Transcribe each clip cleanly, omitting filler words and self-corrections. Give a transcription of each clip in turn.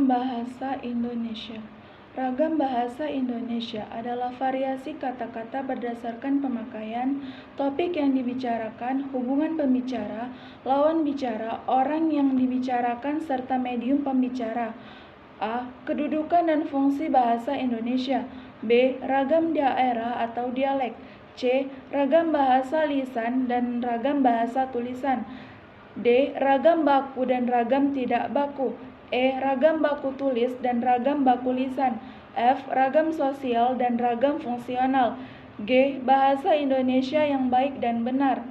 Ragam bahasa Indonesia. Ragam bahasa Indonesia adalah variasi kata-kata berdasarkan pemakaian, topik yang dibicarakan, hubungan pembicara, lawan bicara, orang yang dibicarakan, serta medium pembicara. A. Kedudukan dan fungsi bahasa Indonesia. B. Ragam daerah atau dialek. C. Ragam bahasa lisan dan ragam bahasa tulisan. D. Ragam baku dan ragam tidak baku. E. Ragam baku tulis dan ragam baku lisan. F. Ragam sosial dan ragam fungsional. G. Bahasa Indonesia yang baik dan benar.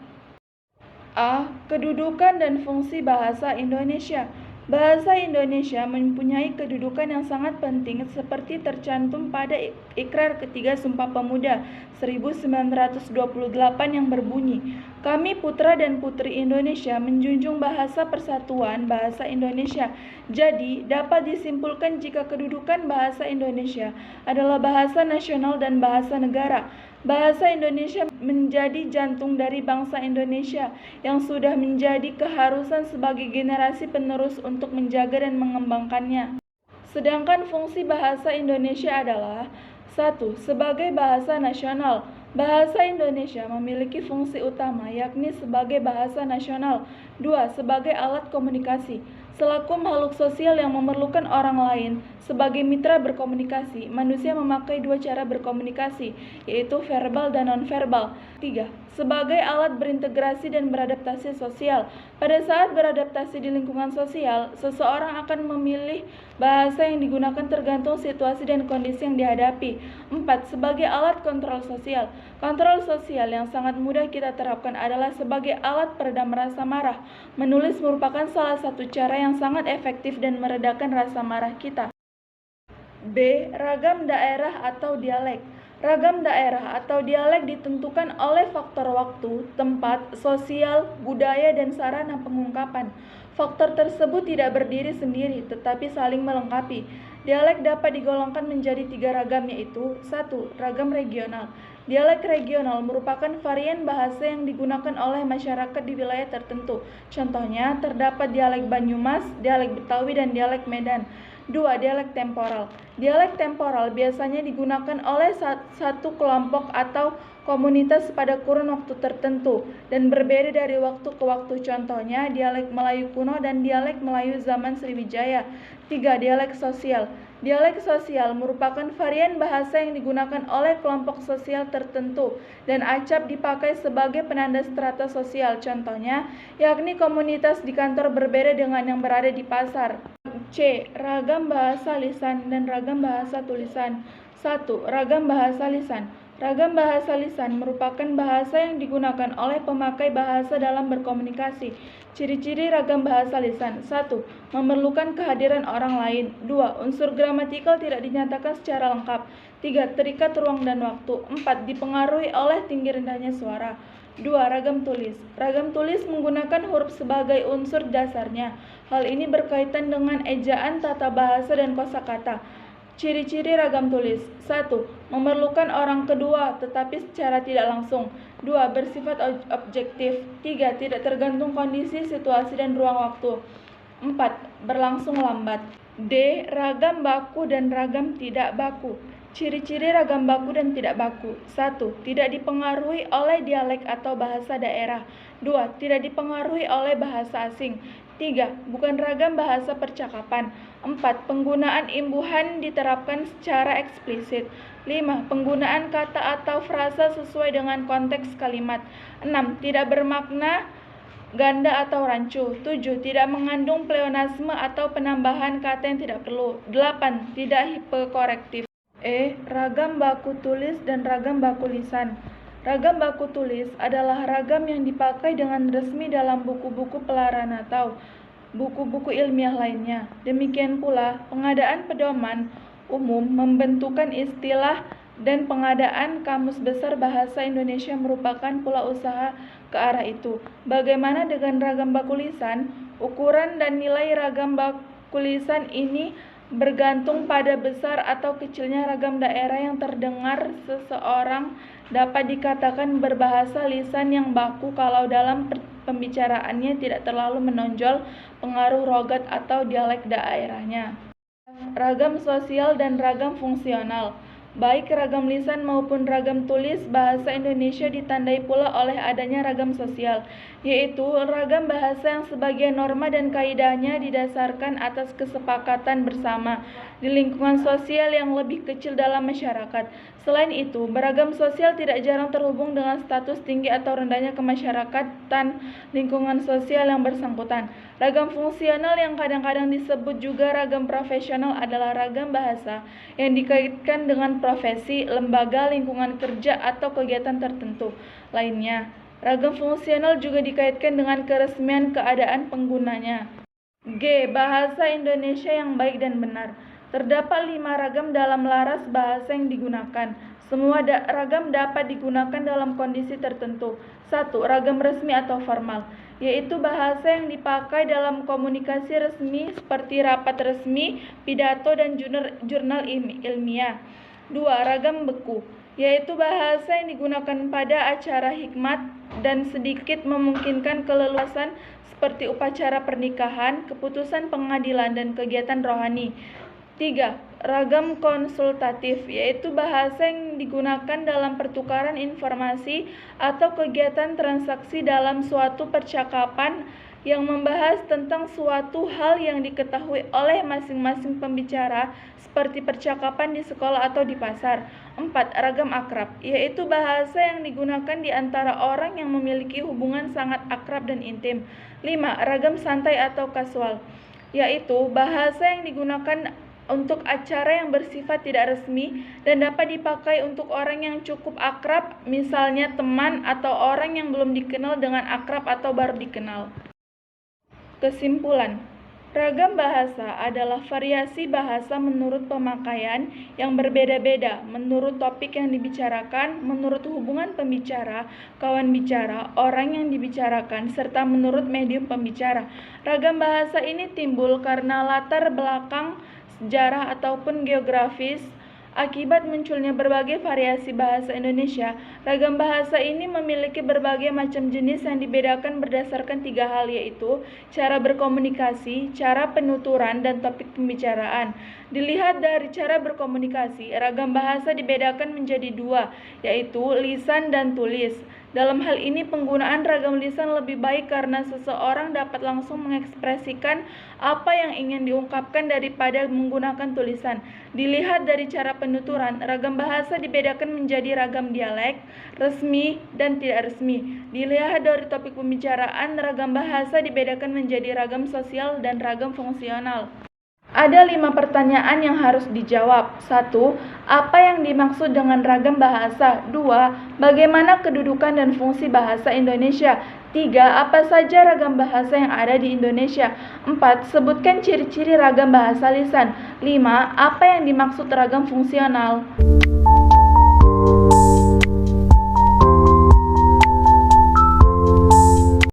A. Kedudukan dan fungsi bahasa Indonesia. Bahasa Indonesia mempunyai kedudukan yang sangat penting seperti tercantum pada Ikrar Ketiga Sumpah Pemuda 1928 yang berbunyi, "Kami putra dan putri Indonesia menjunjung bahasa persatuan bahasa Indonesia." Jadi, dapat disimpulkan jika kedudukan bahasa Indonesia adalah bahasa nasional dan bahasa negara. Bahasa Indonesia menjadi jantung dari bangsa Indonesia yang sudah menjadi keharusan sebagai generasi penerus untuk menjaga dan mengembangkannya. Sedangkan fungsi bahasa Indonesia adalah 1. Sebagai bahasa nasional. Bahasa Indonesia memiliki fungsi utama yakni sebagai bahasa nasional. 2. Sebagai alat komunikasi. Selaku makhluk sosial yang memerlukan orang lain sebagai mitra berkomunikasi, manusia memakai dua cara berkomunikasi, yaitu verbal dan nonverbal. 3. Sebagai alat berintegrasi dan beradaptasi sosial. Pada saat beradaptasi di lingkungan sosial, seseorang akan memilih bahasa yang digunakan tergantung situasi dan kondisi yang dihadapi. 4. Sebagai alat kontrol sosial. Kontrol sosial yang sangat mudah kita terapkan adalah sebagai alat peredam rasa marah. Menulis merupakan salah satu cara yang sangat efektif dan meredakan rasa marah kita. B. Ragam daerah atau dialek. Ragam daerah atau dialek ditentukan oleh faktor waktu, tempat, sosial, budaya, dan sarana pengungkapan. Faktor tersebut tidak berdiri sendiri, tetapi saling melengkapi. Dialek dapat digolongkan menjadi 3 ragam, yaitu 1. Ragam regional. Dialek regional merupakan varian bahasa yang digunakan oleh masyarakat di wilayah tertentu. Contohnya, terdapat dialek Banyumas, dialek Betawi, dan dialek Medan. 2. Dialek temporal. Dialek temporal biasanya digunakan oleh satu kelompok atau komunitas pada kurun waktu tertentu dan berbeda dari waktu ke waktu. Contohnya, dialek Melayu kuno dan dialek Melayu zaman Sriwijaya. 3. Dialek sosial. Dialek sosial merupakan varian bahasa yang digunakan oleh kelompok sosial tertentu dan acap dipakai sebagai penanda strata sosial. Contohnya, yakni komunitas di kantor berbeda dengan yang berada di pasar. C. Ragam bahasa lisan dan ragam bahasa tulisan. 1. Ragam bahasa lisan. Ragam bahasa lisan merupakan bahasa yang digunakan oleh pemakai bahasa dalam berkomunikasi. Ciri-ciri ragam bahasa lisan. 1. Memerlukan kehadiran orang lain. 2. Unsur gramatikal tidak dinyatakan secara lengkap. 3. Terikat ruang dan waktu. 4. Dipengaruhi oleh tinggi rendahnya suara. 2. Ragam tulis. Ragam tulis menggunakan huruf sebagai unsur dasarnya. Hal ini berkaitan dengan ejaan, tata bahasa, dan kosakata. Ciri-ciri ragam tulis. 1. Memerlukan orang kedua tetapi secara tidak langsung. 2. Bersifat objektif. 3. Tidak tergantung kondisi, situasi, dan ruang waktu. 4. Berlangsung lambat. D. Ragam baku dan ragam tidak baku. Ciri-ciri ragam baku dan tidak baku. 1. Tidak dipengaruhi oleh dialek atau bahasa daerah. 2. Tidak dipengaruhi oleh bahasa asing. 3. Bukan ragam bahasa percakapan. 4. Penggunaan imbuhan diterapkan secara eksplisit. 5. Penggunaan kata atau frasa sesuai dengan konteks kalimat. 6. Tidak bermakna ganda atau rancu. 7. Tidak mengandung pleonasme atau penambahan kata yang tidak perlu. 8. Tidak hiperkorektif. E. Ragam baku tulis dan ragam baku lisan. Ragam baku tulis adalah ragam yang dipakai dengan resmi dalam buku-buku pelarang atau buku-buku ilmiah lainnya. Demikian pula, pengadaan pedoman umum, membentukan istilah, dan pengadaan kamus besar bahasa Indonesia merupakan pula usaha ke arah itu. Bagaimana dengan ragam baku lisan? Ukuran dan nilai ragam baku lisan ini bergantung pada besar atau kecilnya ragam daerah yang terdengar. Seseorang dapat dikatakan berbahasa lisan yang baku kalau dalam pembicaraannya tidak terlalu menonjol pengaruh logat atau dialek daerahnya. Ragam sosial dan ragam fungsional. Baik ragam lisan maupun ragam tulis bahasa Indonesia ditandai pula oleh adanya ragam sosial, yaitu ragam bahasa yang sebagian norma dan kaidahnya didasarkan atas kesepakatan bersama di lingkungan sosial yang lebih kecil dalam masyarakat. Selain itu, beragam sosial tidak jarang terhubung dengan status tinggi atau rendahnya kemasyarakatan lingkungan sosial yang bersangkutan. Ragam fungsional yang kadang-kadang disebut juga ragam profesional adalah ragam bahasa yang dikaitkan dengan profesi, lembaga, lingkungan kerja, atau kegiatan tertentu lainnya. Ragam fungsional juga dikaitkan dengan keresmian keadaan penggunanya. G. Bahasa Indonesia yang baik dan benar. Terdapat 5 ragam dalam laras bahasa yang digunakan. Semua ragam dapat digunakan dalam kondisi tertentu. 1. Ragam resmi atau formal, yaitu bahasa yang dipakai dalam komunikasi resmi seperti rapat resmi, pidato, dan jurnal ilmiah. 2. Ragam beku, yaitu bahasa yang digunakan pada acara hikmat dan sedikit memungkinkan keleluasan seperti upacara pernikahan, keputusan pengadilan, dan kegiatan rohani. 3. Ragam konsultatif, yaitu bahasa yang digunakan dalam pertukaran informasi atau kegiatan transaksi dalam suatu percakapan yang membahas tentang suatu hal yang diketahui oleh masing-masing pembicara, seperti percakapan di sekolah atau di pasar. 4. Ragam akrab, yaitu bahasa yang digunakan di antara orang yang memiliki hubungan sangat akrab dan intim. 5. Ragam santai atau kasual, yaitu bahasa yang digunakan untuk acara yang bersifat tidak resmi dan dapat dipakai untuk orang yang cukup akrab, misalnya teman atau orang yang belum dikenal dengan akrab atau baru dikenal. Kesimpulan, ragam bahasa adalah variasi bahasa menurut pemakaian yang berbeda-beda, menurut topik yang dibicarakan, menurut hubungan pembicara, kawan bicara, orang yang dibicarakan, serta menurut medium pembicara. Ragam bahasa ini timbul karena latar belakang sejarah ataupun geografis. Akibat munculnya berbagai variasi bahasa Indonesia, ragam bahasa ini memiliki berbagai macam jenis yang dibedakan berdasarkan 3 hal, yaitu cara berkomunikasi, cara penuturan, dan topik pembicaraan. Dilihat dari cara berkomunikasi, ragam bahasa dibedakan menjadi 2, yaitu lisan dan tulis. Dalam hal ini, penggunaan ragam lisan lebih baik karena seseorang dapat langsung mengekspresikan apa yang ingin diungkapkan daripada menggunakan tulisan. Dilihat dari cara penuturan, ragam bahasa dibedakan menjadi ragam dialek, resmi, dan tidak resmi. Dilihat dari topik pembicaraan, ragam bahasa dibedakan menjadi ragam sosial dan ragam fungsional. Ada 5 pertanyaan yang harus dijawab. 1. Apa yang dimaksud dengan ragam bahasa? 2. Bagaimana kedudukan dan fungsi bahasa Indonesia? 3. Apa saja ragam bahasa yang ada di Indonesia? 4. Sebutkan ciri-ciri ragam bahasa lisan. 5. Apa yang dimaksud ragam fungsional?